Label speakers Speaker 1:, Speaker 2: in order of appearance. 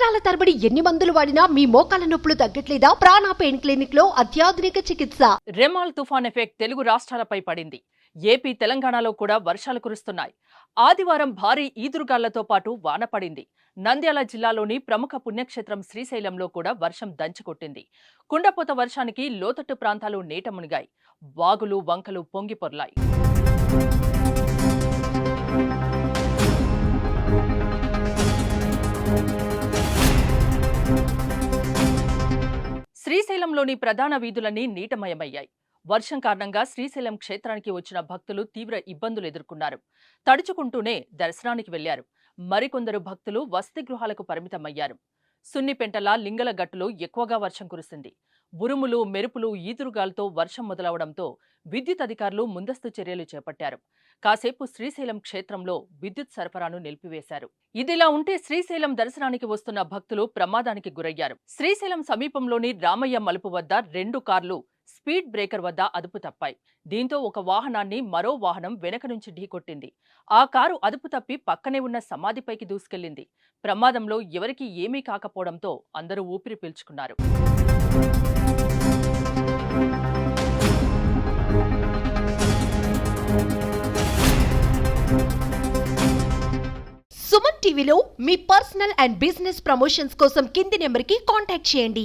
Speaker 1: సంవత్సరాల తరబడి ఎన్ని మందులు వాడినా మీ మోకాల నొప్పులు తగ్గట్లేదా? ప్రాణ పెయిన్ క్లినిక్ లో అత్యాధునిక చికిత్స.
Speaker 2: రెమాల్ తుఫాన్ ఎఫెక్ట్ తెలుగు రాష్ట్రాలపై పడింది. ఏపీ తెలంగాణలో కూడా వర్షాలు కురుస్తున్నాయి. ఆదివారం భారీ ఈదురుగాళ్లతో పాటు వాన పడింది. నంద్యాల జిల్లాలోని ప్రముఖ పుణ్యక్షేత్రం శ్రీశైలంలో కూడా వర్షం దంచుకొట్టింది. కుండపోత వర్షానికి లోతట్టు ప్రాంతాలు నీట మునిగాయి. వాగులు వంకలు పొంగి పొర్లాయి. శ్రీశైలంలోని ప్రధాన వీధులన్నీ నీటమయమయ్యాయి. వర్షం కారణంగా శ్రీశైలం క్షేత్రానికి వచ్చిన భక్తులు తీవ్ర ఇబ్బందులు ఎదుర్కొన్నారు. తడుచుకుంటూనే దర్శనానికి వెళ్లారు. మరికొందరు భక్తులు వసతి గృహాలకు పరిమితమయ్యారు. సున్నిపెంటల లింగల గట్టులో ఎక్కువగా వర్షం కురిసింది. ఉరుములు మెరుపులు ఈదురుగాలతో వర్షం మొదలవడంతో విద్యుత్ అధికారులు ముందస్తు చర్యలు చేపట్టారు. కాసేపు శ్రీశైలం క్షేత్రంలో విద్యుత్ సరఫరాను నిలిపివేశారు. ఇదిలా ఉంటే శ్రీశైలం దర్శనానికి వస్తున్న భక్తులు ప్రమాదానికి గురయ్యారు. శ్రీశైలం సమీపంలోని రామయ్య మలుపు వద్ద 2 కార్లు స్పీడ్ బ్రేకర్ వద్ద అదుపు తప్పాయి. దీంతో ఒక వాహనాన్ని మరో వాహనం వెనక నుంచి ఢీకొట్టింది. ఆ కారు అదుపు తప్పి పక్కనే ఉన్న సమాధిపైకి దూసుకెళ్లింది. ప్రమాదంలో ఎవరికీ ఏమీ కాకపోవడంతో అందరూ ఊపిరి పీల్చుకున్నారు.
Speaker 1: సుమన్ టీవీలో మీ పర్సనల్ అండ్ బిజినెస్ ప్రమోషన్స్ కోసం కింది నెంబర్కి కాంటాక్ట్ చేయండి.